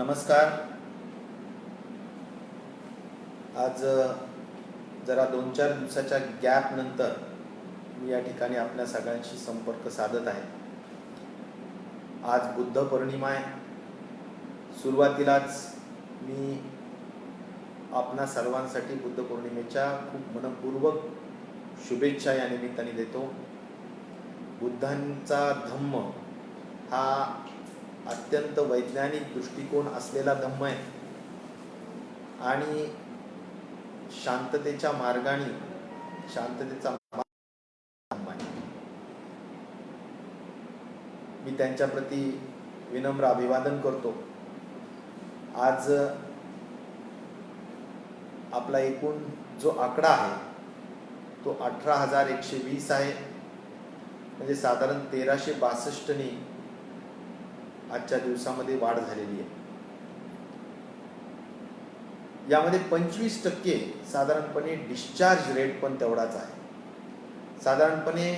नमस्कार. आज जरा 2-4 दिवसाच्या गॅप नंतर मी या ठिकाणी आपल्या सगळ्यांशी संपर्क साधत आहे. आज बुद्ध पौर्णिमा आहे. सुरुवातीलाच मी आपणा सर्वांसाठी बुद्ध पौर्णिमेच्या खूप मनपूर्वक शुभेच्छा या निमित्ताने देतो. बुद्धांचा धम्म हा अत्यंत वैज्ञानिक दृष्टिकोन असलेला धम्म आहे आणि शांततेच्या मार्गाने शांततेचा धम्म आहे. मी त्यांच्या प्रती विनम्र अभिवादन करतो. आज आपला एकूण जो आकडा आहे तो 18,120 आहे. म्हणजे साधारण 1362 ने आजच्या दिवसामध्ये वाढ झालेली आहे. यामध्ये 25% साधारणपणे डिस्चार्ज रेट पण तेवढाच आहे. साधारणपणे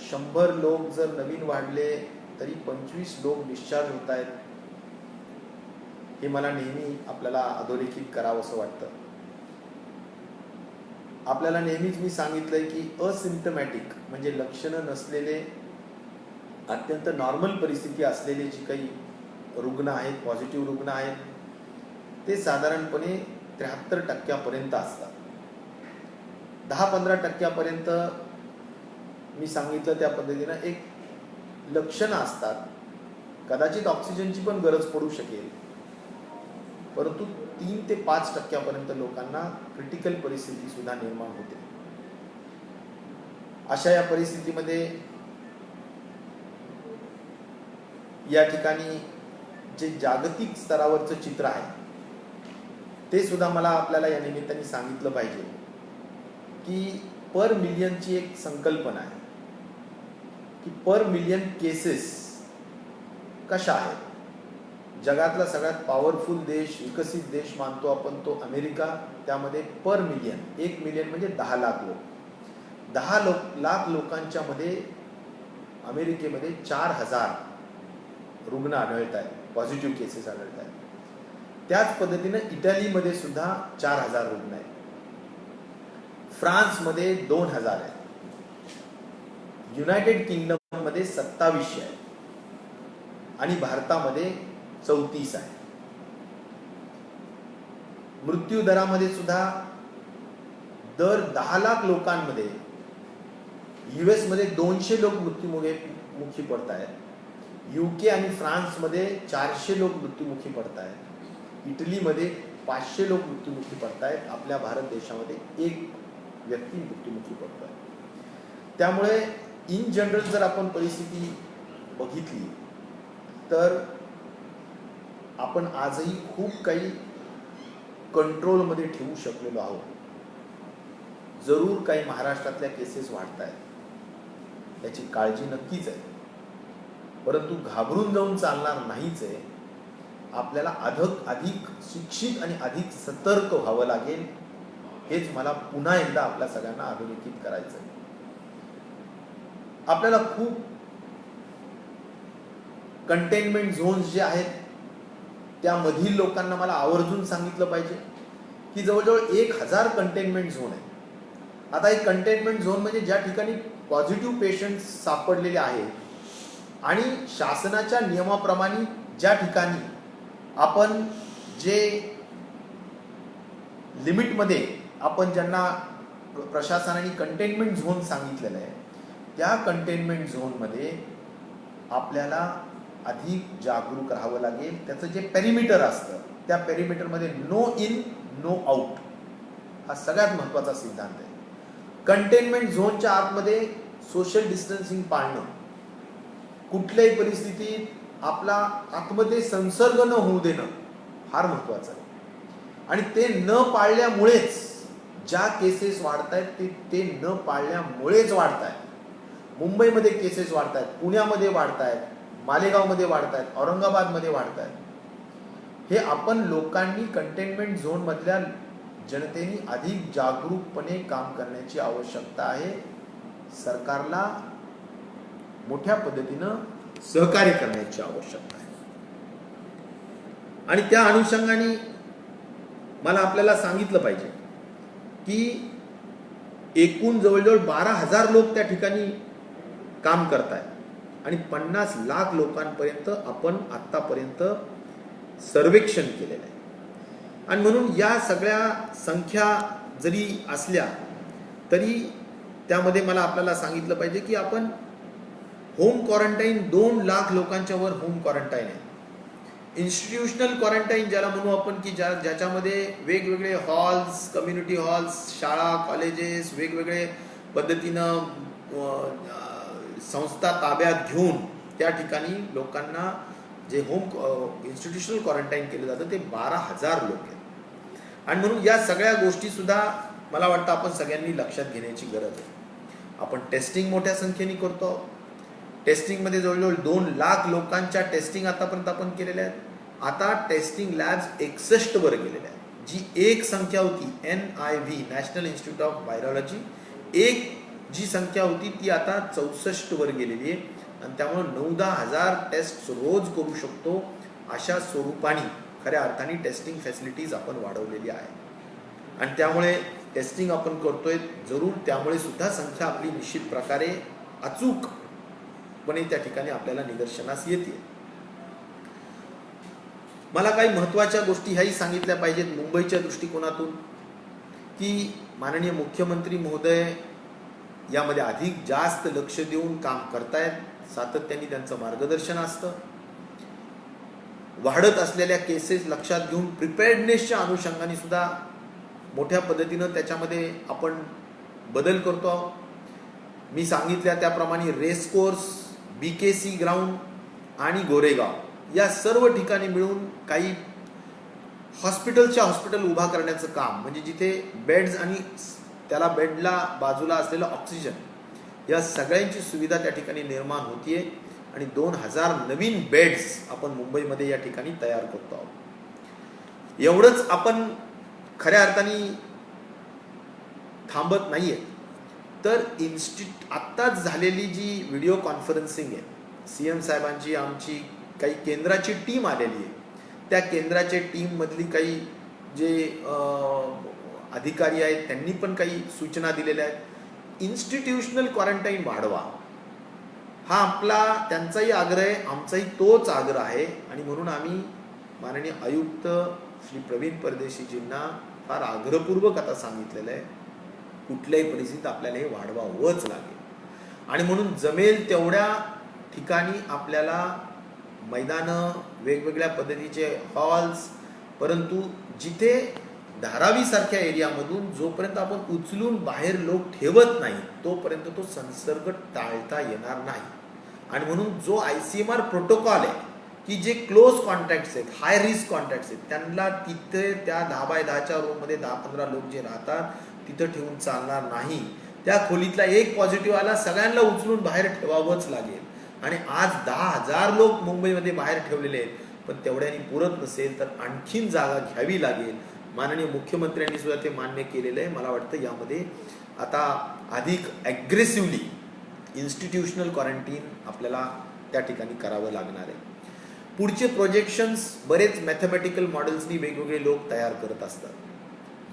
100 लोक जर नवीन वाढले तरी 25 लोक डिस्चार्ज होत आहेत. हे मला नेहमी आपल्याला अधोरेखित करावं असं वाटतं. आपल्याला नेहमीच मी सांगितलंय की असिम्प्टमॅटिक म्हणजे लक्षणं नसलेले अत्यंत नॉर्मल परिस्थिती असलेले जी काही रुग्ण आहेत, पॉझिटिव्ह रुग्ण आहेत, ते साधारणपणे 73% असतात. 10-15% मी सांगितलं त्या पद्धतीनं एक लक्षणं असतात. कदाचित ऑक्सिजनची पण गरज पडू शकेल, परंतु 3 ते 5% लोकांना क्रिटिकल परिस्थिती सुद्धा निर्माण होते. अशा या परिस्थितीमध्ये या ठिकाणी जे जागतिक स्तरावरचं चित्र आहे ते सुद्धा मला आपल्याला या निमित्ताने सांगितलं पाहिजे की पर मिलियनची एक संकल्पना आहे की पर मिलियन केसेस कशा आहेत. जगातला सगळ्यात पॉवरफुल देश, विकसित देश मानतो आपण तो अमेरिका. त्यामध्ये पर मिलियन 1 मिलियन म्हणजे 10 लाख लोक. 10 लाख लोकांच्या मध्ये अमेरिकेमध्ये 4,000 रुग्ण आढळत आहेत, पॉझिटिव्ह केसेस आढळत आहेत. त्याच पद्धतीनं इटलीमध्ये सुद्धा 4,000 रुग्ण आहेत. फ्रान्समध्ये 2,000 आहेत. युनायटेड किंगडम मध्ये 2700 आहेत आणि भारतामध्ये 34 आहे. मृत्यू दरामध्ये सुद्धा दर 10 लाख लोकांमध्ये US मध्ये 200 लोक मृत्युमुखी पडत आहेत. UK आणि फ्रान्समध्ये 400 लोक मृत्युमुखी पडत आहेत. इटलीमध्ये 500 लोक मृत्युमुखी पडत आहेत. आपल्या भारत देशामध्ये 1 व्यक्ती मृत्युमुखी पडत आहे. त्यामुळे इन जनरल जर आपण परिस्थिती बघितली तर आपण आजही खूप काही कंट्रोलमध्ये ठेवू शकलेलो आहोत. जरूर काही महाराष्ट्रातल्या केसेस वाढत आहेत, याची काळजी नक्कीच आहे, परंतु घाबरून जाऊन चालणार नाहीच आहे. आपल्याला अधिक शिक्षित आणि अधिक सतर्क व्हावं लागेल. हेच मला पुन्हा एकदा आपल्या सगळ्यांना अधोरेखित करायचं आहे. आपल्याला खूप कंटेनमेंट झोन्स जे आहेत त्यामधील लोकांना मला आवर्जून सांगितलं पाहिजे की जवळजवळ 1,000 कंटेनमेंट झोन आहे. आता एक कंटेनमेंट झोन म्हणजे ज्या ठिकाणी पॉझिटिव्ह पेशंट्स सापडलेले आहेत आणि शासनाच्या नियमाप्रमाणे ज्या ठिकाणी आपण जे लिमिटमध्ये आपण ज्यांना प्रशासनाने कंटेनमेंट झोन सांगितलेलं आहे त्या कंटेनमेंट झोनमध्ये आपल्याला अधिक जागरूक राहावं लागेल. त्याचं जे पेरिमीटर असतं त्या पेरिमीटरमध्ये नो इन नो आउट हा सगळ्यात महत्त्वाचा सिद्धांत आहे. कंटेनमेंट झोनच्या आतमध्ये सोशल डिस्टन्सिंग पाळणं, कुठल्याही परिस्थितीत आपला आतमध्ये संसर्ग न होऊ देणं फार महत्त्वाचं आहे. आणि ते न पाळल्यामुळेच ज्या केसेस वाढत आहेत ते न पाळल्यामुळेच वाढत आहेत. मुंबईमध्ये केसेस वाढत आहेत, पुण्यामध्ये वाढत आहेत, मालेगावमध्ये वाढत आहेत, औरंगाबादमध्ये वाढत आहेत. हे आपण लोकांनी कंटेनमेंट झोन मधल्या जनतेने अधिक जागरूकपणे काम करण्याची आवश्यकता आहे. सरकारला मोठ्या पद्धतीनं सहकार्य करण्याची आवश्यकता आहे. आणि त्या अनुषंगाने मला आपल्याला सांगितलं पाहिजे की एकूण जवळजवळ 12,000 लोक त्या ठिकाणी काम करत आहेत आणि 50 लाख लोकांपर्यंत आपण आत्तापर्यंत सर्वेक्षण केलेलं आहे. आणि म्हणून या सगळ्या संख्या जरी असल्या तरी त्यामध्ये मला आपल्याला सांगितलं पाहिजे की आपण होम क्वारंटाईन 2 लाख लोकांच्या वर होम क्वारंटाईन आहे. इन्स्टिट्यूशनल क्वारंटाईन ज्याला म्हणू आपण की ज्याच्यामध्ये वेगवेगळे हॉल्स, कम्युनिटी हॉल्स, शाळा, कॉलेजेस वेगवेगळे पद्धतीनं संस्था ताब्यात घेऊन त्या ठिकाणी लोकांना जे होम इन्स्टिट्यूशनल क्वारंटाईन केलं जातं ते 12,000 लोक आहेत. आणि म्हणून या सगळ्या गोष्टी सुद्धा मला वाटतं आपण सगळ्यांनी लक्षात घेण्याची गरज आहे. आपण टेस्टिंग मोठ्या संख्येने करतो. टेस्टिंगमध्ये जवळजवळ 2 लाख लोकांच्या टेस्टिंग आतापर्यंत आपण केलेल्या आहेत. आता टेस्टिंग लॅब्स 61 वर गेलेल्या आहेत. जी एक संख्या होती NIV national institute of virology, एक जी संख्या होती ती आता 64 वर गेलेली आहे. आणि त्यामुळे 9-10 हजार टेस्ट रोज करू शकतो अशा स्वरूपाने खऱ्या अर्थाने टेस्टिंग फॅसिलिटीज आपण वाढवलेली आहे. आणि त्यामुळे टेस्टिंग आपण करतोय जरूर, त्यामुळे सुद्धा संख्या आपली निश्चित प्रकारे अचूकपणे त्या ठिकाणी आपल्याला निदर्शनास येते. मला काही महत्त्वाच्या गोष्टी ह्याही सांगितल्या पाहिजेत मुंबईच्या दृष्टिकोनातून की माननीय मुख्यमंत्री महोदय यामध्ये अधिक जास्त लक्ष देऊन काम करतायत. सातत्याने त्यांचं मार्गदर्शन असतं. वाढत असलेल्या केसेस लक्षात घेऊन प्रिपेअर्डनेसच्या अनुषंगाने सुद्धा मोठ्या पद्धतीनं त्याच्यामध्ये आपण बदल करतो आहोत. मी सांगितल्या त्याप्रमाणे रेसकोर्स, BKC ग्राउंड आणि गोरेगाव या सर्व ठिकाणी मिळून काही हॉस्पिटल उभा करण्याचं काम, म्हणजे जिथे बेड्स आणि त्याला बेडला बाजूला असलेलं ऑक्सिजन या सगळ्यांची सुविधा त्या ठिकाणी निर्माण होतीये. आणि 2000 नवीन बेड्स आपण मुंबईमध्ये या ठिकाणी तयार करतो आहोत. एवढंच आपण खऱ्या अर्थाने थांबत नाहीये. तर आत्ताच झालेली जी व्हिडिओ कॉन्फरन्सिंग आहे, CM साहेबांची आमची काही केंद्राची टीम आलेली आहे. त्या केंद्राच्या टीममधली काही जे अधिकारी आहेत त्यांनी पण काही सूचना दिलेल्या आहेत. इन्स्टिट्यूशनल क्वारंटाईन वाढवा हा आपला त्यांचाही आग्रह आहे, आमचाही तोच आग्रह आहे. आणि म्हणून आम्ही माननीय आयुक्त श्री प्रवीण परदेशीजींना फार आग्रहपूर्वक आता सांगितलेलं आहे कुठल्याही परिस्थितीत आपल्याला हे वाढवावंच लागेल. आणि म्हणून जमेल तेवढ्या ठिकाणी आपल्याला मैदानं, वेगवेगळ्या पद्धतीचे हॉल्स, परंतु जिथे धारावीसारख्या एरियामधून जोपर्यंत आपण उचलून बाहेर लोक ठेवत नाही तोपर्यंत तो संसर्ग टाळता येणार नाही. आणि म्हणून जो ICMR प्रोटोकॉल आहे की जे क्लोज कॉन्टॅक्ट्स आहेत, हाय रिस्क कॉन्टॅक्ट्स आहेत, त्यांना तिथे त्या 10x10च्या रूममध्ये 10-15 लोक जे राहतात तिथं ठेवून चालणार नाही. त्या खोलीतला एक पॉझिटिव्ह आला सगळ्यांना उचलून बाहेर ठेवावंच लागेल. आणि आज 10,000 लोक मुंबईमध्ये बाहेर ठेवलेले आहेत, पण तेवढ्यानी पुरत नसेल तर आणखीन जागा घ्यावी लागेल. माननीय मुख्यमंत्र्यांनी सुद्धा ते मान्य केलेलं आहे. मला वाटतं यामध्ये आता अधिक ॲग्रेसिव्हली इन्स्टिट्यूशनल क्वारंटीन आपल्याला त्या ठिकाणी करावं लागणार आहे. पुढचे प्रोजेक्शन्स बरेच मॅथमॅटिकल मॉडेल्सनी वेगवेगळे लोक तयार करत असतात.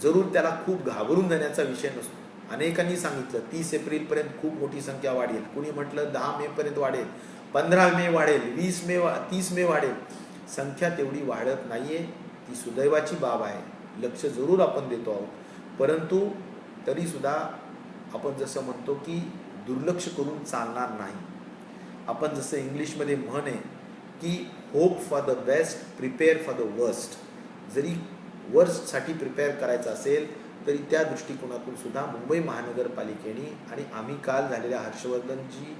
जरूर त्याला खूप घाबरून जाण्याचा विषय नसतो. अनेकांनी सांगितलं 30 एप्रिलपर्यंत खूप मोठी संख्या वाढेल, कुणी म्हटलं 10 मेपर्यंत वाढेल, 15 मे वाढेल, 30 मे वाढेल. संख्या तेवढी वाढत नाहीये. ती सुदैवाची बाब आहे. लक्ष जरूर आपण देतो आहोत, परंतु तरी सुद्धा आपण जसं म्हणतो की दुर्लक्ष करून चालणार नाही. आपण जसं इंग्लिशमध्ये म्हण आहे की hope for the best, prepare for the worst. जरी वर्स्टसाठी प्रिपेअर करायचं असेल तरी त्या दृष्टिकोनातून सुद्धा मुंबई महानगरपालिकेने आणि आम्ही काल झालेल्या हर्षवर्धनजी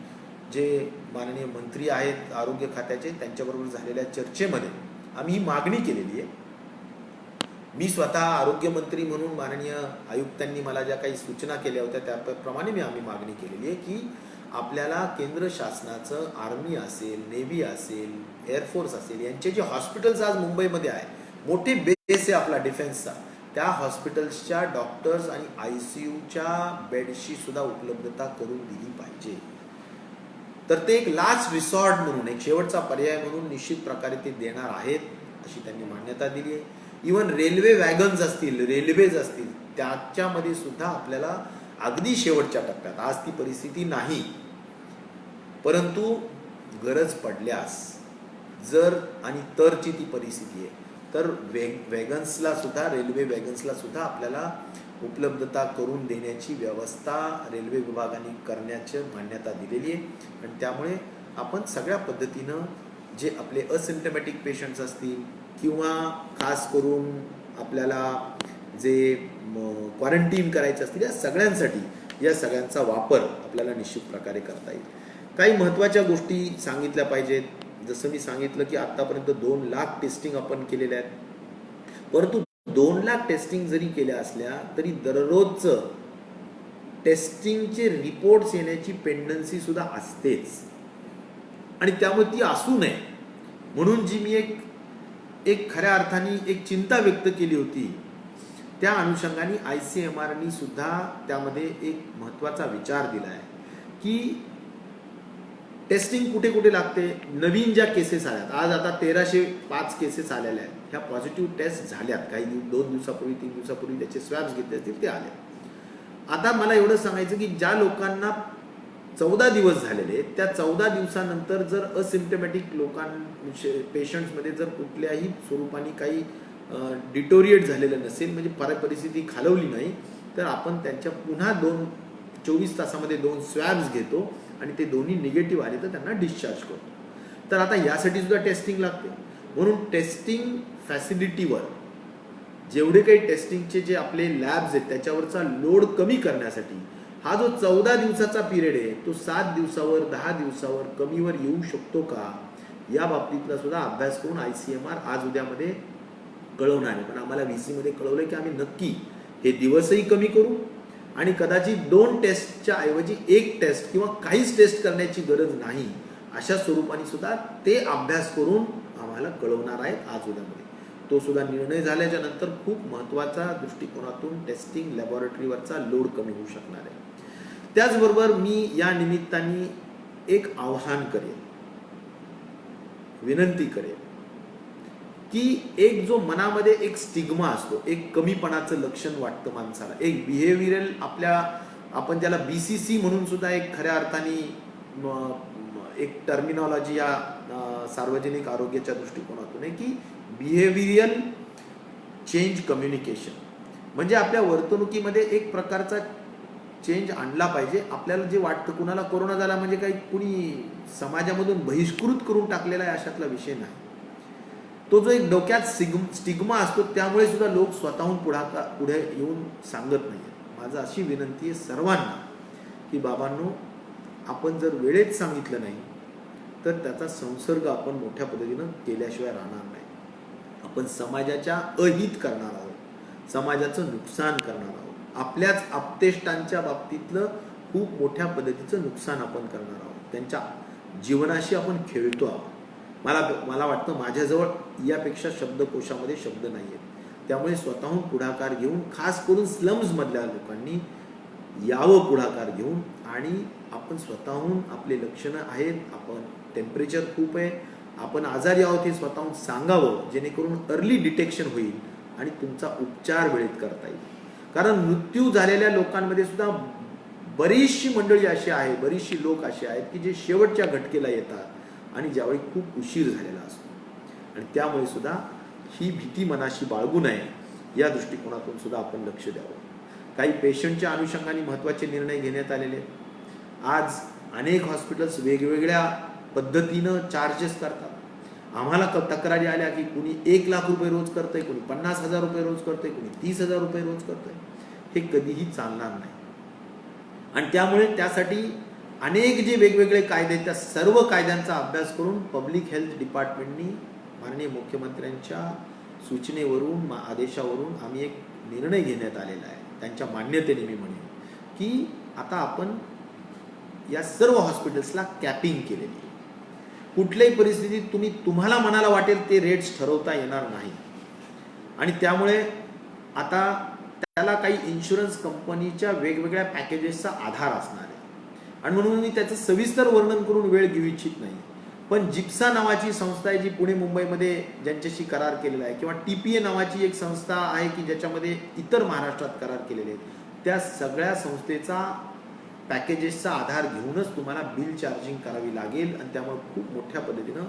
जे माननीय मंत्री आहेत आरोग्य खात्याचे त्यांच्याबरोबर झालेल्या चर्चेमध्ये आम्ही ही मागणी केलेली आहे. मी स्वतः आरोग्यमंत्री म्हणून माननीय आयुक्तांनी मला ज्या काही सूचना केल्या होत्या त्याप्रमाणे आम्ही मागणी केलेली आहे की आपल्याला केंद्र शासनाचं आर्मी असेल, नेव्ही असेल, एअरफोर्स असेल यांचे जे हॉस्पिटल्स आज मुंबईमध्ये आहे, मोठे बेस आहे आपला डिफेन्सचा, त्या हॉस्पिटल्सच्या डॉक्टर्स आणि ICUच्या बेडची सुद्धा उपलब्धता करून दिली पाहिजे. तर ते एक लास्ट रिसॉर्ट म्हणून, एक शेवटचा पर्याय म्हणून निश्चित प्रकारे ते देणार आहेत. अशी त्यांनी मान्यता दिली आहे. इवन रेल्वे वॅगन्स असतील, रेल्वेज असतील, त्याच्यामध्ये सुद्धा आपल्याला अगदी शेवटच्या टप्प्यात, आज ती परिस्थिती नाही, परंतु गरज पडल्यास जर आणि तरची ती परिस्थिती आहे, तर वॅगन्सला सुद्धा, रेल्वे वॅगन्सला सुद्धा आपल्याला उपलब्धता करून देण्याची व्यवस्था रेल्वे विभागाने करण्याची मान्यता दिलेली आहे. आणि त्यामुळे आपण सगळ्या पद्धतीनं जे आपले असिम्टमॅटिक पेशंट्स असतील किंवा खास करून आपल्याला जे क्वारंटीन करायचे असतील, या सगळ्यांसाठी या सगळ्यांचा वापर आपल्याला निश्चित प्रकारे करता येईल. काही महत्त्वाच्या गोष्टी सांगितल्या पाहिजेत. जसं मी सांगितलं की आत्तापर्यंत 2 लाख टेस्टिंग आपण केलेल्या आहेत, परंतु 2 लाख टेस्टिंग जरी केल्या असल्या तरी दररोजचं टेस्टिंगचे रिपोर्ट्स येण्याची पेंडन्सी सुद्धा असतेच. आणि त्यामुळे ती असू नये म्हणून जी मी एक खऱ्या अर्थाने एक चिंता व्यक्त केली होती, त्या अनुषंगाने ICMRनी सुद्धा त्यामध्ये एक महत्त्वाचा विचार दिला आहे की टेस्टिंग कुठे कुठे लागते. नवीन ज्या केसेस आल्यात, आज आता 1305 केसेस आलेल्या आहेत, ह्या पॉझिटिव्ह टेस्ट झाल्यात. काही 2 दिवसापूर्वी 3 दिवसापूर्वी त्याचे स्वॅब्स घेतले असतील, ते आले. आता मला एवढं सांगायचं की ज्या लोकांना 14 दिवस झालेले, त्या 14 दिवसानंतर जर असिम्टमॅटिक पेशंट्समध्ये जर कुठल्याही स्वरूपाने काही डिटोरिएट झालेलं नसेल, म्हणजे परिस्थिती खालवली नाही, तर आपण त्यांच्या पुन्हा 24 तासामध्ये 2 स्वॅब्स घेतो आणि ते दोन्ही निगेटिव्ह आले तर त्यांना डिस्चार्ज करतो. तर आता यासाठी सुद्धा टेस्टिंग लागते. म्हणून टेस्टिंग फॅसिलिटीवर जेवढे काही टेस्टिंगचे जे आपले लॅब्स आहेत त्याच्यावरचा लोड कमी करण्यासाठी हा जो 14 दिवसाचा पिरियड आहे, तो 7 दिवसावर 10 दिवसावर कमीवर येऊ शकतो का, या बाबतीतला सुद्धा अभ्यास करून ICMR आज उद्यामध्ये कळवणार आहे. पण आम्हाला VC मध्ये कळवलंय की आम्ही नक्की हे दिवसही कमी करू आणि कदाचित 2 टेस्टच्या ऐवजी 1 टेस्ट किंवा काहीच टेस्ट करण्याची गरज नाही, अशा स्वरूपाने सुद्धा ते अभ्यास करून आम्हाला कळवणार आहेत आज उद्यामध्ये. तो सुद्धा निर्णय झाल्याच्या नंतर खूप महत्त्वाचा दृष्टिकोनातून टेस्टिंग लॅबोरेटरीवरचा लोड कमी होऊ शकणार आहे. त्याचबरोबर मी या निमित्ताने एक आव्हान करेन, विनंती करेन की एक जो मनामध्ये एक स्टिग्मा असतो, एक कमीपणाचं लक्षण वाटतं माणसाला, एक बिहेवियरल आपण ज्याला BCC म्हणून सुद्धा एक खऱ्या अर्थाने एक टर्मिनॉलॉजी या सार्वजनिक आरोग्याच्या दृष्टिकोनातून आहे की बिहेवियरल चेंज कम्युनिकेशन, म्हणजे आपल्या वर्तणुकीमध्ये एक प्रकारचा चेंज आणला पाहिजे. आपल्याला जे वाटतं, कुणाला कोरोना झाला म्हणजे काही कुणी समाजामधून बहिष्कृत करून टाकलेला आहे अशातला विषय नाही. तो जो एक डोक्यात स्टिग्मा असतो, त्यामुळे सुद्धा लोक स्वतःहून पुढे येऊन सांगत नाही. माझं अशी विनंती आहे सर्वांना की बाबांनो, आपण जर वेळेत सांगितलं नाही तर त्याचा संसर्ग आपण मोठ्या पद्धतीनं केल्याशिवाय राहणार नाही. आपण समाजाच्या अहित करणार आहोत, समाजाचं नुकसान करणार आहोत, आपल्याच आप्तेष्टांच्या बाबतीतलं खूप मोठ्या पद्धतीचं नुकसान आपण करणार आहोत, त्यांच्या जीवनाशी आपण खेळतो आहोत. मला वाटतं माझ्याजवळ यापेक्षा शब्दकोशामध्ये शब्द नाही आहेत. त्यामुळे स्वतःहून पुढाकार घेऊन, खास करून स्लम्समधल्या लोकांनी यावं पुढाकार घेऊन, आणि आपण स्वतःहून आपले लक्षणं आहेत, आपण टेम्परेचर खूप आहे, आपण आजारी आहोत हे स्वतःहून सांगावं, जेणेकरून अर्ली डिटेक्शन होईल आणि तुमचा उपचार वेळेत करता येईल. कारण मृत्यू झालेल्या लोकांमध्ये सुद्धा बरीचशी मंडळी अशी आहे, बरीचशी लोक असे आहेत की जे शेवटच्या घटकेला येतात आणि ज्यावेळी खूप उशीर झालेला असतो. आणि त्यामुळे सुद्धा ही भीती मनाशी बाळगू नये, या दृष्टिकोनातून सुद्धा आपण लक्ष द्यावं. काही पेशंटच्या अनुषंगाने महत्त्वाचे निर्णय घेण्यात आलेले. आज अनेक हॉस्पिटल्स वेगवेगळ्या पद्धतीनं चार्जेस करतात. आम्हाला तक्रारी आल्या की कुणी 1 लाख रुपये रोज करतंय, कुणी 50,000 रुपये रोज करतंय, कुणी 30,000 रुपये रोज करतंय. हे कधीही चालणार नाही. आणि त्यामुळे त्यासाठी अनेक जे वेगवेगळे कायदे, त्या सर्व कायद्यांचा अभ्यास करून पब्लिक हेल्थ डिपार्टमेंटनी माननीय मुख्यमंत्र्यांच्या सूचनेवरून, आदेशावरून आम्ही एक निर्णय घेण्यात आलेला आहे. त्यांच्या मान्यतेने मी म्हणेन की आता आपण या सर्व हॉस्पिटल्सला कॅपिंग केलेली आहे. कुठल्याही परिस्थितीत तुम्हाला मनाला वाटेल ते रेट्स ठरवता येणार नाही. आणि त्यामुळे आता त्याला काही इन्शुरन्स कंपनीच्या वेगवेगळ्या पॅकेजेसचा आधार असणार आहे. आणि म्हणून मी त्याचं सविस्तर वर्णन करून वेळ घेऊ इच्छित नाही. पण जिप्सा नावाची संस्था आहे जी पुणे मुंबईमध्ये ज्यांच्याशी करार केलेला आहे, किंवा TPA नावाची एक संस्था आहे की ज्याच्यामध्ये इतर महाराष्ट्रात करार केलेले आहेत, त्या सगळ्या संस्थेचा पॅकेजेसचा आधार घेऊनच तुम्हाला बिल चार्जिंग करावी लागेल आणि त्यामुळे खूप मोठ्या पद्धतीनं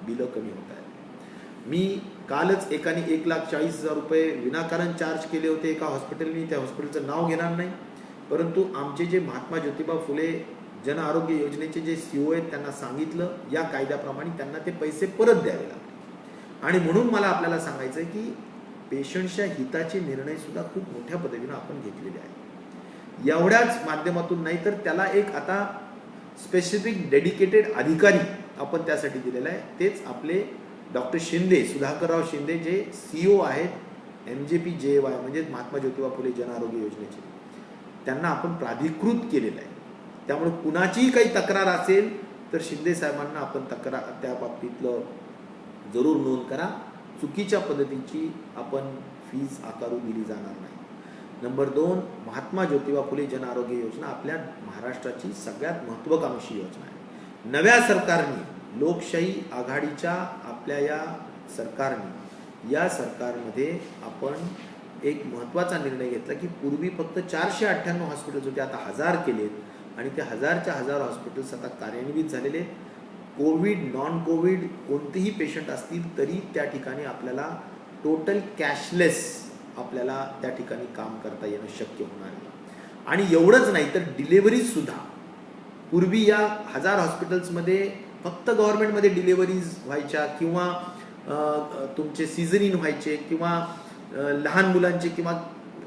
बिलं कमी होत आहेत. मी कालच एकाने 1,40,000 रुपये विनाकारण चार्ज केले होते एका हॉस्पिटलनी. त्या हॉस्पिटलचं नाव घेणार नाही, परंतु आमचे जे महात्मा ज्योतिबा फुले जन आरोग्य योजनेचे जे CEO आहेत त्यांना सांगितलं या कायद्याप्रमाणे त्यांना ते पैसे परत द्यावे लागले. आणि म्हणून मला आपल्याला सांगायचं आहे की पेशंटच्या हिताचे निर्णय सुद्धा खूप मोठ्या पद्धतीनं आपण घेतलेले आहेत. एवढ्याच माध्यमातून नाही तर त्याला एक आता स्पेसिफिक डेडिकेटेड अधिकारी आपण त्यासाठी दिलेला आहे. तेच आपले डॉक्टर शिंदे, सुधाकरराव शिंदे, जे CEO आहेत MJPJY म्हणजे महात्मा ज्योतिबा फुले जन आरोग्य योजनेचे, त्यांना आपण प्राधिकृत केलेलं आहे. त्यामुळे कुणाचीही काही तक्रार असेल तर शिंदे साहेबांना आपण तक्रार त्या बाबतीतलं जरूर नोंद करा. चुकीच्या पद्धतीची आपण फीज आकारू दिली जाणार नाही. नंबर 2, महात्मा ज्योतिबा फुले जन आरोग्य योजना आपल्या महाराष्ट्राची सगळ्यात महत्त्वाकांक्षी योजना आहे. नव्या सरकारने, लोकशाही आघाडीच्या आपल्या या सरकारने, या सरकारमध्ये आपण एक महत्त्वाचा निर्णय घेतला की पूर्वी फक्त 498 हॉस्पिटल्स होते, आता 1000 केलेत आणि ते 1000च्या 1000 हॉस्पिटल्स आता कार्यान्वित झालेले. कोविड, नॉन कोविड कोणतेही पेशंट असतील तरी त्या ठिकाणी आपल्याला टोटल कॅशलेस आपल्याला त्या ठिकाणी काम करता येणं शक्य होणार आहे. आणि एवढंच नाही तर डिलेव्हरीजसुद्धा पूर्वी या 1000 हॉस्पिटल्समध्ये फक्त गव्हर्नमेंटमध्ये डिलेव्हरीज व्हायच्या किंवा तुमचे सिझरिन व्हायचे किंवा लहान मुलांचे किंवा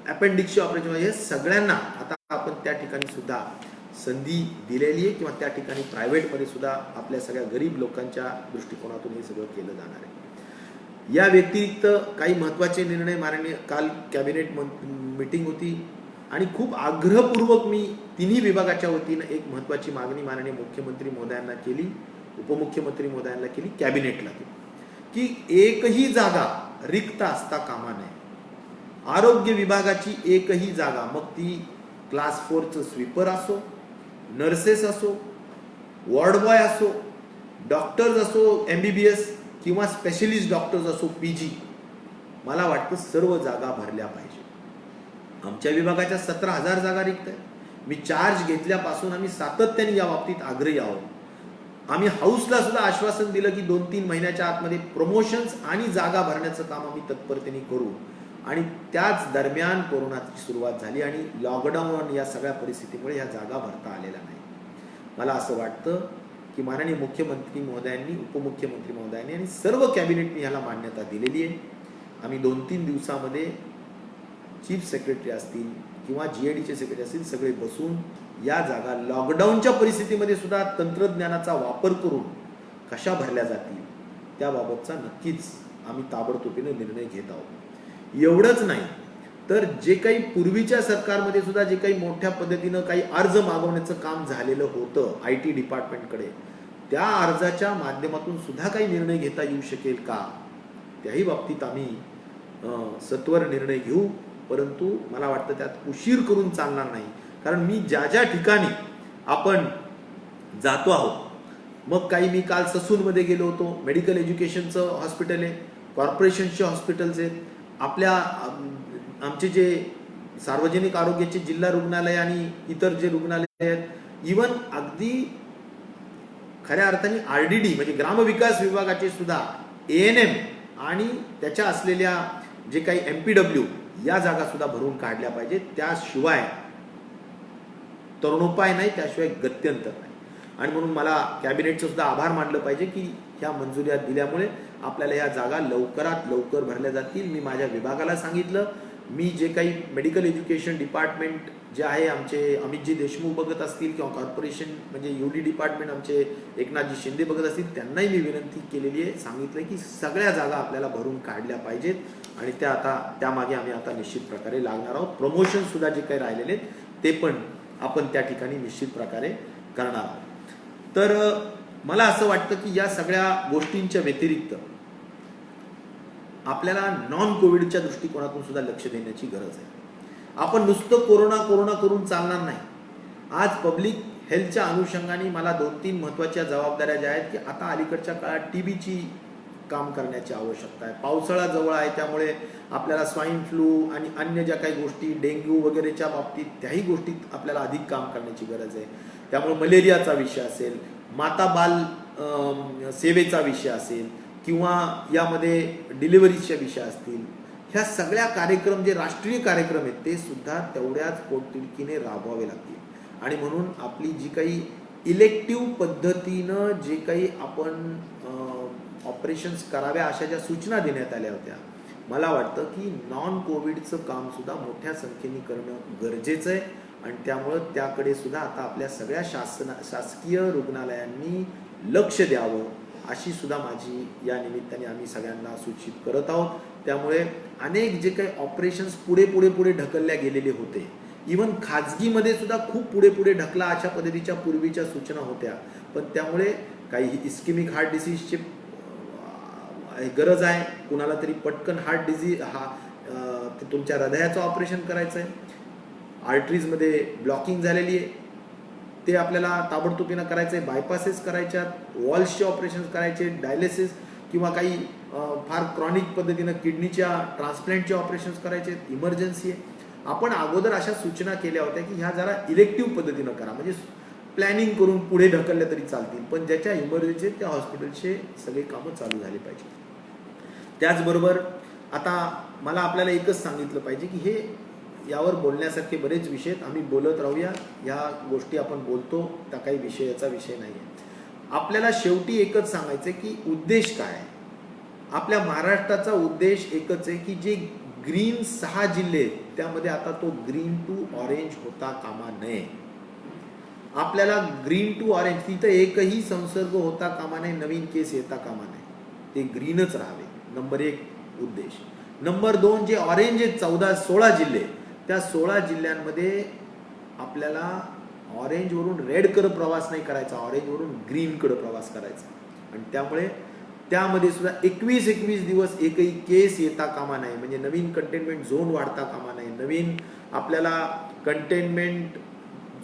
अपेंडिक्सचे ऑपरेशन, हे सगळ्यांना आता आपण त्या ठिकाणी सुद्धा संधी दिलेली आहे किंवा त्या ठिकाणी प्रायव्हेटमध्ये सुद्धा आपल्या सगळ्या गरीब लोकांच्या दृष्टिकोनातून हे सगळं केलं जाणार आहे. या व्यतिरिक्त काही महत्त्वाचे निर्णय माननीय काल कॅबिनेट मीटिंग होती आणि खूप आग्रहपूर्वक मी तिन्ही विभागाच्या वतीनं एक महत्त्वाची मागणी माननीय मुख्यमंत्री महोदयांना केली, उपमुख्यमंत्री महोदयांना केली, कॅबिनेटला केली की एकही जागा रिक्त असता कामा नये. आरोग्य विभागाची एकही जागा, मग ती क्लास 4चं स्वीपर असो, नर्सेस असो, वॉर्ड बॉय असो, डॉक्टर्स असो MBBS किंवा स्पेशलिस्ट डॉक्टर्स असो PG, मला वाटतं सर्व जागा भरल्या पाहिजे. आमच्या विभागाच्या 17,000 जागा रिक्त आहेत. मी चार्ज घेतल्यापासून आम्ही सातत्याने या बाबतीत आग्रही आहोत. आम्ही हाऊसला सुद्धा आश्वासन दिलं की 2-3 महिन्याच्या आतमध्ये प्रमोशन्स आणि जागा भरण्याचं काम आम्ही तत्परतेने करू. आणि त्याच दरम्यान कोरोनाची सुरुवात झाली आणि लॉकडाऊन या सगळ्या परिस्थितीमुळे ह्या जागा भरता आलेल्या नाही. मला असं वाटतं की माननीय मुख्यमंत्री महोदयांनी, उपमुख्यमंत्री महोदयांनी आणि सर्व कॅबिनेटने ह्याला मान्यता दिलेली आहे. आम्ही 2-3 दिवसामध्ये चीफ सेक्रेटरी असतील किंवा GADचे सेक्रेटरी असतील सगळे बसून या जागा लॉकडाऊनच्या परिस्थितीमध्ये सुद्धा तंत्रज्ञानाचा वापर करून कशा भरल्या जातील त्याबाबतचा नक्कीच आम्ही ताबडतोबीने निर्णय घेत आहोत. एवढंच नाही तर जे काही पूर्वीच्या सरकारमध्ये सुद्धा जे काही मोठ्या पद्धतीनं काही अर्ज मागवण्याचं काम झालेलं होतं IT डिपार्टमेंटकडे, त्या अर्जाच्या माध्यमातून सुद्धा काही निर्णय घेता येऊ शकेल का, त्याही बाबतीत आम्ही सत्वर निर्णय घेऊ. परंतु मला वाटतं त्यात उशीर करून चालणार नाही. कारण मी ज्या ज्या ठिकाणी आपण जातो आहोत, मग काही मी काल ससूनमध्ये गेलो होतो, मेडिकल एज्युकेशनचं हॉस्पिटल आहे, कॉर्पोरेशनचे हॉस्पिटल्स आहेत, आपल्या आमचे जे सार्वजनिक आरोग्याचे जिल्हा रुग्णालय आणि इतर जे रुग्णालय आहेत, इवन अगदी खऱ्या अर्थाने RDD म्हणजे ग्रामविकास विभागाचे सुद्धा ANM आणि त्याच्या असलेल्या जे काही MPW या जागा सुद्धा भरून काढल्या पाहिजेत. त्याशिवाय तरुणोपाय नाही, त्याशिवाय गत्यंतर नाही. आणि म्हणून मला कॅबिनेटचं सुद्धा आभार मानलं पाहिजे की ह्या मंजुऱ्या दिल्यामुळे आपल्याला ह्या जागा लवकरात लवकर भरल्या जातील. मी माझ्या विभागाला सांगितलं, मी जे काही मेडिकल एज्युकेशन डिपार्टमेंट जे आहे आमचे अमितजी देशमुख बघत असतील किंवा कॉर्पोरेशन म्हणजे UD डिपार्टमेंट आमचे एकनाथजी शिंदे बघत असतील, त्यांनाही मी विनंती केलेली आहे, सांगितलं की सगळ्या जागा आपल्याला भरून काढल्या पाहिजेत आणि त्यामागे आम्ही आता निश्चित प्रकारे लागणार आहोत. प्रमोशन सुद्धा जे काही राहिलेले ते पण आपण त्या ठिकाणी निश्चित प्रकारे करणार आहोत. तर मला असं वाटतं की या सगळ्या गोष्टींच्या व्यतिरिक्त आपल्याला नॉन कोविडच्या दृष्टिकोनातून सुद्धा लक्ष देण्याची गरज आहे. आपण नुसतं कोरोना करून चालणार नाही. आज पब्लिक हेल्थच्या अनुषंगाने मला 2-3 महत्त्वाच्या जबाबदाऱ्या ज्या आहेत की आता अलीकडच्या काळात TBची काम करण्याची आवश्यकता आहे. पावसाळा जवळ आहे, त्यामुळे आपल्याला स्वाईन फ्लू आणि अन्य ज्या काही गोष्टी डेंग्यू वगैरेच्या बाबतीत त्याही गोष्टीत आपल्याला अधिक काम करण्याची गरज आहे. त्यामुळे मलेरियाचा विषय असेल, माता बाल सेवेचा विषय असेल किंवा यामध्ये डिलिव्हरीचे विषय असतील, ह्या सगळ्या कार्यक्रम जे राष्ट्रीय कार्यक्रम आहेत ते सुद्धा तेवढ्याच पोटतिडकीने राबवावे लागतील. आणि म्हणून आपली जी काही इलेक्टिव्ह पद्धतीनं जे काही आपण ऑपरेशन्स कराव्या अशा ज्या सूचना देण्यात आल्या होत्या, मला वाटतं की नॉन कोविडचं काम सुद्धा मोठ्या संख्येने करणं गरजेचं आहे. आणि त्यामुळं त्याकडे सुद्धा आता आपल्या सगळ्या शासकीय रुग्णालयांनी लक्ष द्यावं अशी सुद्धा माझी या निमित्ताने आम्ही सगळ्यांना सूचित करत आहोत. त्यामुळे अनेक जे काही ऑपरेशन्स पुढे ढकलल्या गेलेले होते, इव्हन खाजगीमध्ये सुद्धा खूप पुढे ढकला अशा पद्धतीच्या पूर्वीच्या सूचना होत्या, पण त्यामुळे काही इस्केमिक हार्ट डिसीजचे गरज आहे, कुणाला तरी पटकन हार्ट डिसीज तुमच्या हृदयाचं ऑपरेशन करायचं आहे, आर्टरीजमध्ये ब्लॉकिंग झालेली आहे ते आपल्याला ताबडतोबीनं करायचं आहे, बायपासेस करायच्यात, वॉल्सचे ऑपरेशन्स करायचे, डायलिसिस किंवा काही फार क्रॉनिक पद्धतीनं किडनीच्या ट्रान्सप्लांटचे ऑपरेशन्स करायचे, इमर्जन्सी आहे. आपण अगोदर अशा सूचना केल्या होत्या की ह्या जरा इलेक्टिव्ह पद्धतीनं करा, म्हणजे प्लॅनिंग करून पुढे ढकलल्या तरी चालतील, पण ज्याच्या इमर्जन्सी त्या हॉस्पिटलचे सगळे कामं चालू झाले पाहिजे. त्याचबरोबर आता मला आपल्याला एकच सांगितलं पाहिजे की हे यावर बोलण्यासारखे बरेच विषय आहेत, आम्ही बोलत राहूया, ह्या गोष्टी आपण बोलतो, त्या काही विषयाचा विषय नाही आहे. आपल्याला शेवटी एकच सांगायचं की उद्देश काय आहे. आपल्या महाराष्ट्राचा उद्देश एकच आहे की जे ग्रीन 6 जिल्हे आहेत त्यामध्ये आता तो ग्रीन टू ऑरेंज होता कामा नये. आपल्याला ग्रीन टू ऑरेंज, तिथं एकही संसर्ग होता कामा नये, नवीन केस येता कामा नये, ते ग्रीनच राहावे. नंबर 1 उद्देश. नंबर 2, जे ऑरेंज आहेत 16 जिल्हे, त्या 16 जिल्ह्यांमध्ये आपल्याला ऑरेंजवरून रेडकडे प्रवास नाही करायचा, ऑरेंजवरून ग्रीनकडे प्रवास करायचा. आणि त्यामुळे त्यामध्ये सुद्धा 21 दिवस एकही केस येता कामा नाही, म्हणजे नवीन कंटेनमेंट झोन वाढता कामा नाही, नवीन आपल्याला कंटेनमेंट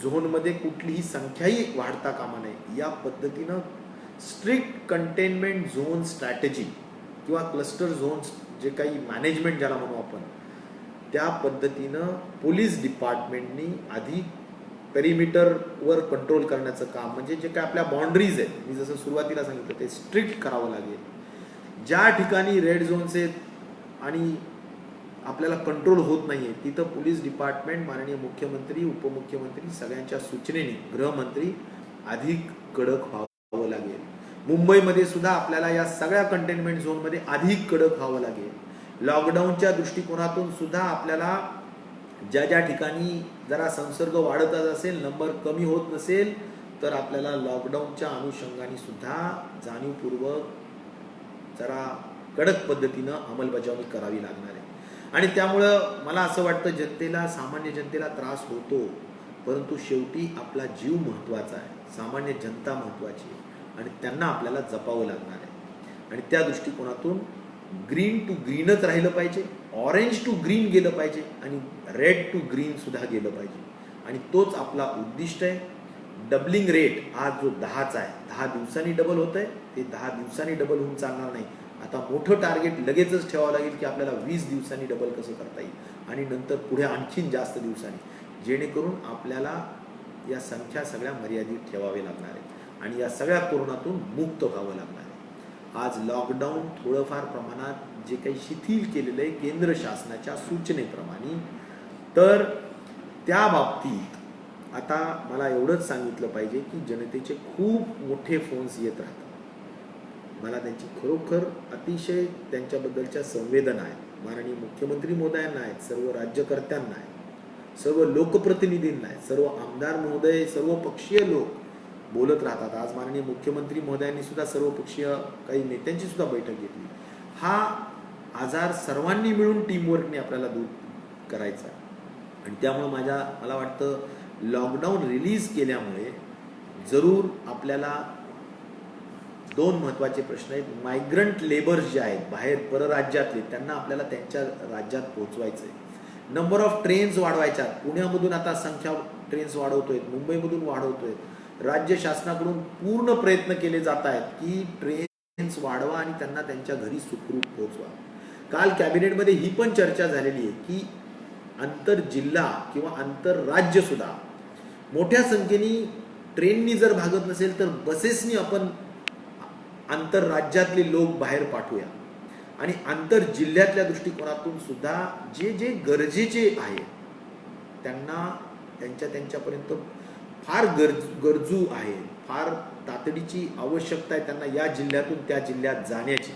झोनमध्ये कुठलीही संख्याही वाढता कामा नाही. या पद्धतीनं स्ट्रिक्ट कंटेनमेंट झोन स्ट्रॅटेजी किंवा क्लस्टर झोन्स जे काही मॅनेजमेंट ज्याला म्हणू आपण, त्या पद्धतीनं पोलीस डिपार्टमेंटनी अधिक पेरिमीटरवर कंट्रोल करण्याचं काम, म्हणजे जे काय आपल्या बाउंड्रीज आहेत, मी जसं सुरुवातीला सांगितलं, ते स्ट्रिक्ट करावं लागेल. ज्या ठिकाणी रेड झोन्स आहेत आणि आपल्याला कंट्रोल होत नाही आहे तिथं पोलीस डिपार्टमेंट, माननीय मुख्यमंत्री, उपमुख्यमंत्री सगळ्यांच्या सूचनेने, गृहमंत्री अधिक कडक व्हावं लागेल. मुंबईमध्ये सुद्धा आपल्याला या सगळ्या कंटेनमेंट झोनमध्ये अधिक कडक व्हावं लागेल. लॉकडाऊनच्या दृष्टिकोनातून सुद्धा आपल्याला ज्या ठिकाणी जरा संसर्ग वाढतच असेल, नंबर कमी होत नसेल, तर आपल्याला लॉकडाऊनच्या अनुषंगाने सुद्धा जाणीवपूर्वक जरा कडक पद्धतीनं अंमलबजावणी करावी लागणार आहे. आणि त्यामुळं मला असं वाटतं जनतेला, सामान्य जनतेला त्रास होतो, परंतु शेवटी आपला जीव महत्त्वाचा आहे, सामान्य जनता महत्त्वाची आहे आणि त्यांना आपल्याला जपावं लागणार आहे. आणि त्या दृष्टिकोनातून ग्रीन टू ग्रीनच राहिलं पाहिजे, ऑरेंज टू ग्रीन गेलं पाहिजे आणि रेड टू ग्रीन सुद्धा गेलं पाहिजे. आणि तोच आपला उद्दिष्ट आहे. डबलिंग रेट हा जो 10चा आहे, 10 दिवसांनी डबल होत आहे, ते 10 दिवसांनी डबल होऊन चालणार नाही. आता मोठं टार्गेट लगेचच ठेवावं लागेल की आपल्याला 20 दिवसांनी डबल कसं करता येईल आणि नंतर पुढे आणखीन जास्त दिवसांनी, जेणेकरून आपल्याला या संख्या सगळ्या मर्यादित ठेवावे लागणार आहे आणि या सगळ्या कोरोनातून मुक्त व्हावं लागणार आहे. आज लॉकडाऊन थोडंफार प्रमाणात जे काही शिथिल केलेलं आहे केंद्र शासनाच्या सूचनेप्रमाणे, तर त्या बाबतीत आता मला एवढंच सांगितलं पाहिजे की जनतेचे खूप मोठे फोन्स येत राहतात. मला त्यांची खरोखर अतिशय त्यांच्याबद्दलच्या संवेदना आहेत. माननीय मुख्यमंत्री महोदयांना आहेत, सर्व राज्यकर्त्यांना आहेत, सर्व लोकप्रतिनिधींना आहेत, सर्व आमदार महोदय, सर्व पक्षीय लोक बोलत राहतात. आज माननीय मुख्यमंत्री महोदयांनी सुद्धा सर्व पक्षीय काही नेत्यांची सुद्धा बैठक घेतली. हा आजार सर्वांनी मिळून टीमवर्कने आपल्याला दूर करायचा आणि त्यामुळे मला वाटतं लॉकडाऊन रिलीज केल्यामुळे जरूर आपल्याला 2 महत्त्वाचे प्रश्न आहेत. मायग्रंट लेबर्स जे आहेत बाहेर परराज्यातले, त्यांना आपल्याला त्यांच्या राज्यात पोहोचवायचं आहे. नंबर ऑफ ट्रेन्स वाढवायच्या. पुण्यामधून आता संख्या ट्रेन्स वाढवतोय, मुंबईमधून वाढवतोय. राज्य शासनाकडून पूर्ण प्रयत्न केले जात आहेत की ट्रेन्स वाढवा आणि त्यांना त्यांच्या घरी सुखरूप पोहोचवा. काल कॅबिनेटमध्ये ही पण चर्चा झालेली आहे की आंतर जिल्हा किंवा आंतरराज्य सुद्धा मोठ्या संख्येने ट्रेननी जर भागत नसेल तर बसेसनी आपण आंतरराज्यातले लोक बाहेर पाठवूया. आणि आंतर जिल्ह्यातल्या दृष्टिकोनातून सुद्धा जे जे गरजेचे आहे त्यांना त्यांच्यापर्यंत फार गरजू आहे, फार तातडीची आवश्यकता आहे त्यांना या जिल्ह्यातून त्या जिल्ह्यात जाण्याची.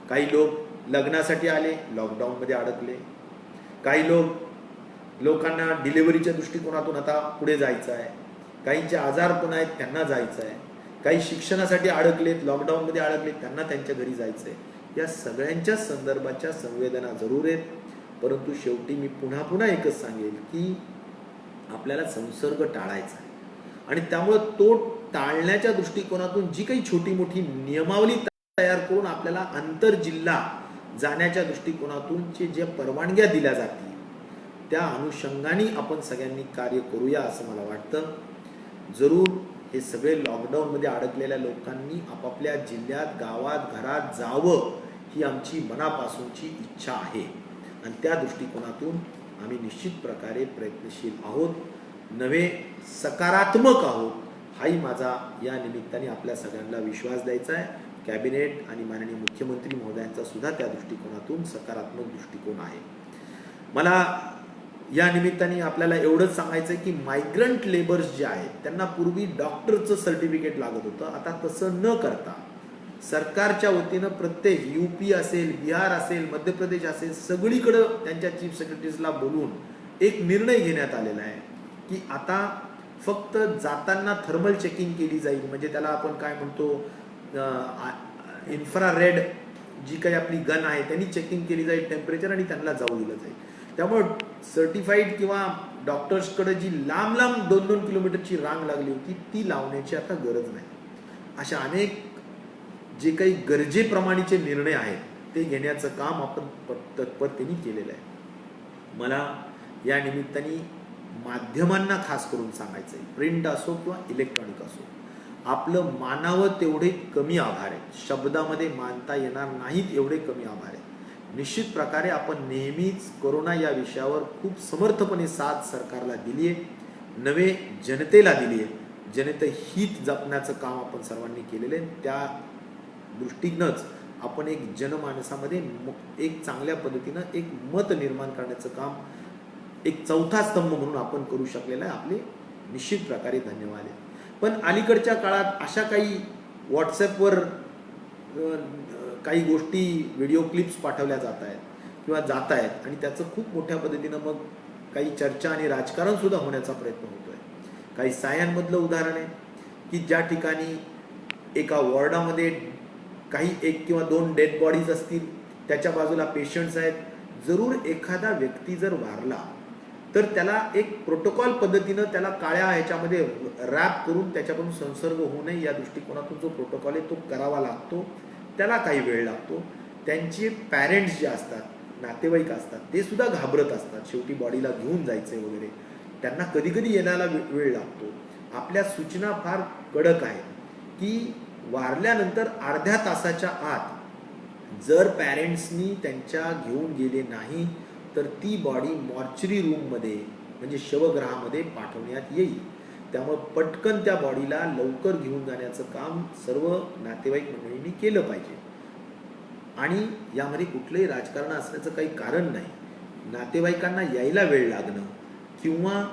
काही लोक लग्नासाठी आले, लॉकडाऊनमध्ये अडकले. काही लोकांना डिलिव्हरीच्या दृष्टिकोनातून आता पुढे जायचं आहे. काहींचे आजारपण आहेत त्यांना जायचं आहे. काही शिक्षणासाठी अडकलेत, लॉकडाऊनमध्ये अडकलेत, त्यांना त्यांच्या घरी जायचं आहे. या सगळ्यांच्या संदर्भाच्या संवेदना जरूर आहेत. परंतु शेवटी मी पुन्हा पुन्हा एकच सांगेल की आपल्याला संसर्ग टाळायचा आहे आणि त्यामुळं तो टाळण्याच्या दृष्टिकोनातून जी काही छोटी मोठी नियमावली तयार करून आपल्याला आंतरजिल्हा जाण्याच्या दृष्टिकोनातून ज्या परवानग्या दिल्या जातील त्या अनुषंगाने आपण सगळ्यांनी कार्य करूया असं मला वाटतं. जरूर हे सगळे लॉकडाऊनमध्ये अडकलेल्या लोकांनी आपापल्या जिल्ह्यात, गावात, घरात जावं ही आमची मनापासूनची इच्छा आहे आणि त्या दृष्टिकोनातून आम्ही निश्चित प्रकारे प्रयत्नशील आहोत, नव्हे सकारात्मक आहोत. हाही माझा या निमित्ताने आपल्या सगळ्यांना विश्वास द्यायचा आहे. कॅबिनेट आणि माननीय मुख्यमंत्री महोदयांचा सुद्धा त्या दृष्टिकोनातून सकारात्मक दृष्टिकोन आहे. मला या निमित्ताने आपल्याला एवढंच सांगायचं आहे की मायग्रंट लेबर्स जे आहेत त्यांना पूर्वी डॉक्टरचं सर्टिफिकेट लागत होतं. आता तसं न करता सरकारच्या वतीनं प्रत्येक UP असेल, बिहार असेल, मध्य प्रदेश असेल, सगळीकडं त्यांच्या चीफ सेक्रेटरीजला बोलून एक निर्णय घेण्यात आलेला आहे की आता फक्त जाताना थर्मल चेकिंग केली जाईल. म्हणजे त्याला आपण काय म्हणतो, इन्फ्रारेड जी काही आपली गन आहे त्यांनी चेकिंग केली जाईल टेम्परेचर आणि त्यांना जाऊ दिलं जाईल. त्यामुळे सर्टिफाईड किंवा डॉक्टर्सकडे जी लांब 2-2 किलोमीटरची रांग लागली होती ती लावण्याची आता गरज नाही. अशा अनेक जे काही गरजेप्रमाणेचे निर्णय आहेत ते घेण्याचं काम आपण तत्परतेने केलेलं आहे. मला या निमित्ताने माध्यमांना खास करून सांगायचं आहे, प्रिंट असो किंवा इलेक्ट्रॉनिक असो, आपलं मानावं तेवढे कमी आभार आहेत. शब्दामध्ये मानता येणार नाहीत एवढे कमी आभार आहेत. निश्चित प्रकारे आपण नेहमीच कोरोना या विषयावर खूप समर्थपणे साथ सरकारला दिली आहे, नवे जनतेला दिली आहे. जनहित जपण्याचं काम आपण सर्वांनी केलेलं आहे. त्या दृष्टीनंच आपण एक जनमानसामध्ये एक चांगल्या पद्धतीनं एक मत निर्माण करण्याचं काम एक चौथा स्तंभ म्हणून आपण करू शकलेलं आहे. आपले निश्चित प्रकारे धन्यवाद आहे. पण अलीकडच्या काळात अशा काही व्हॉट्सॲपवर काही गोष्टी, व्हिडिओ क्लिप्स पाठवल्या जात आहेत किंवा जात आहेत आणि त्याचं खूप मोठ्या पद्धतीनं मग काही चर्चा आणि राजकारण सुद्धा होण्याचा प्रयत्न होतोय. काही सायांमधलं उदाहरण आहे की ज्या ठिकाणी एका वॉर्डामध्ये काही 1 किंवा 2 डेड बॉडीज असतील, त्याच्या बाजूला पेशंट्स आहेत. जरूर एखादा व्यक्ती जर वारला तर त्याला एक प्रोटोकॉल पद्धतीनं त्याला काळ्या ह्याच्यामध्ये रॅप करून त्याच्याकडून संसर्ग होऊ नये या दृष्टिकोनातून जो प्रोटोकॉल आहे तो करावा लागतो. त्याला काही वेळ लागतो. त्यांचे पॅरेंट्स जे असतात, नातेवाईक असतात, ते सुद्धा घाबरत असतात. शेवटी बॉडीला घेऊन जायचंय वगैरे, त्यांना कधी कधी येण्याला वेळ लागतो. आपल्या सूचना फार कडक आहेत की वारल्यानंतर अर्ध्या तासाच्या आत जर पॅरेंट्सनी त्यांच्या घेऊन गेले नाही तर ती बॉडी मॉर्चरी रूममध्ये म्हणजे शवगृहामध्ये पाठवण्यात येईल. त्यामुळे पटकन त्या बॉडीला लवकर घेऊन जाण्याचं काम सर्व नातेवाईक मंडळींनी केलं पाहिजे आणि यामध्ये कुठलंही राजकारण असण्याचं काही कारण नाही. नातेवाईकांना यायला वेळ लागणं किंवा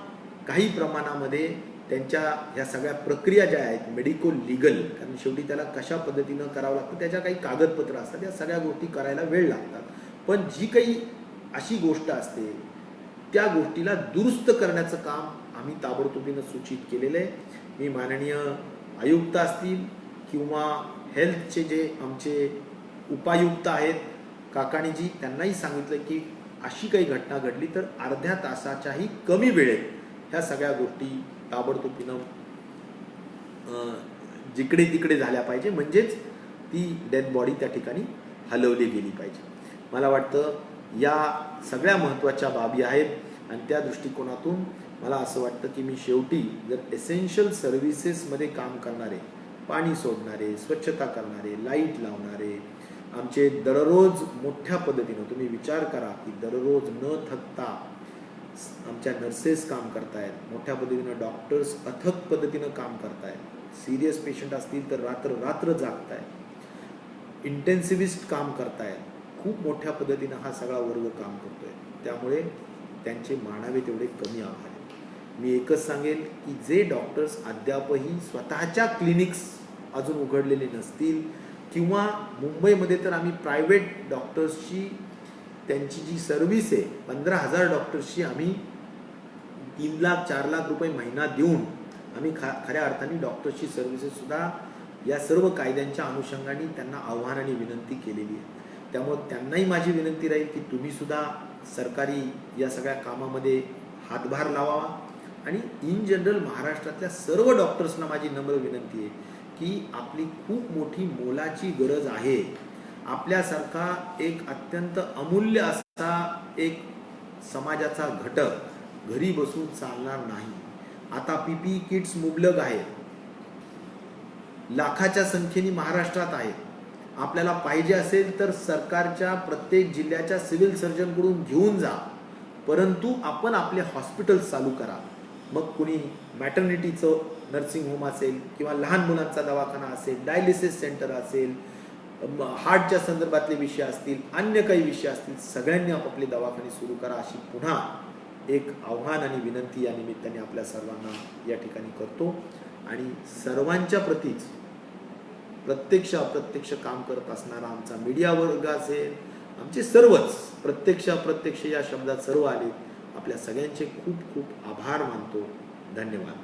काही प्रमाणामध्ये त्यांच्या ह्या सगळ्या प्रक्रिया ज्या आहेत मेडिको लिगल, कारण शेवटी त्याला कशा पद्धतीनं करावं लागतं, त्याच्या काही कागदपत्र असतात, या सगळ्या गोष्टी करायला वेळ लागतात. पण जी काही अशी गोष्ट असते त्या गोष्टीला दुरुस्त करण्याचं काम आम्ही ताबडतोबीनं सूचित केलेलं आहे. मी माननीय आयुक्त असतील किंवा हेल्थचे जे आमचे उपायुक्त आहेत काकाणीजी, त्यांनाही सांगितलं की अशी काही घटना घडली तर अर्ध्या तासाच्याही कमी वेळेत ह्या सगळ्या गोष्टी ताबडतोबीनं जिकडे तिकडे झाल्या पाहिजे, म्हणजेच ती डेड बॉडी त्या ठिकाणी हलवली गेली पाहिजे. मला वाटतं या सगळ्या महत्त्वाच्या बाबी आहेत. आणि त्या दृष्टिकोनातून मला असं वाटतं की मी शेवटी जर एसेन्शियल सर्व्हिसेसमध्ये काम करणारे, पाणी सोडणारे, स्वच्छता करणारे, लाईट लावणारे, आमचे दररोज मोठ्या पद्धतीनं तुम्ही विचार करा की दररोज न थकता आमच्या नर्सेस काम करतायत, मोठ्या पद्धतीनं डॉक्टर्स अथक पद्धतीनं काम करतायत, सिरियस पेशंट असतील तर रात्र जागतायत, इंटेन्सिव्हिस्ट काम करतायत, खूप मोठ्या पद्धतीनं हा सगळा वर्ग काम करतोय. त्यामुळे त्यांचे मानावे तेवढे कमी आभार आहेत. मी एकच सांगेन की जे डॉक्टर्स अद्यापही स्वतःच्या क्लिनिक्स अजून उघडलेले नसतील किंवा मुंबईमध्ये तर आम्ही प्रायव्हेट डॉक्टर्सची त्यांची जी सर्व्हिस आहे 15,000 डॉक्टर्सची आम्ही 3 लाख 4 लाख रुपये महिना देऊन आम्ही खऱ्या अर्थाने डॉक्टर्सची सर्व्हिसेससुद्धा या सर्व कायद्यांच्या अनुषंगाने त्यांना आव्हान आणि विनंती केलेली आहे. त्यामुळे त्यांनाही माझी विनंती राहील की तुम्हीसुद्धा सरकारी या सगळ्या कामामध्ये हातभार लावावा. आणि इन जनरल महाराष्ट्रातल्या सर्व डॉक्टर्सना माझी नम्र विनंती आहे की आपली खूप मोठी मोलाची गरज आहे. आपल्यासारखा एक अत्यंत अमूल्य असा एक समाजाचा घटक घरी बसून चालणार नाही. आता PPE किट्स मुबलक आहेत, लाखाच्या संख्येने महाराष्ट्रात आहेत. आपल्याला पाहिजे असेल तर सरकारच्या प्रत्येक जिल्ह्याच्या सिव्हिल सर्जनकडून घेऊन जा, परंतु आपण आपले हॉस्पिटल्स चालू करा. मग कुणी मॅटर्निटीचं नर्सिंग होम असेल किंवा लहान मुलांचा दवाखाना असेल, डायलिसिस सेंटर असेल, हार्टच्या संदर्भातले विषय असतील, अन्य काही विषय असतील, सगळ्यांनी आपापले दवाखाने सुरू करा अशी पुन्हा एक आव्हान आणि विनंती या निमित्ताने आपल्या सर्वांना या ठिकाणी करतो. आणि सर्वांच्या प्रतीच प्रत्यक्ष अप्रत्यक्ष काम करत असणारा आमचा मीडिया वर्ग असेल, आमचे सर्वच प्रत्यक्ष अप्रत्यक्ष या शब्दात सर्व आले, आपल्या सगळ्यांचे खूप खूप आभार मानतो. धन्यवाद.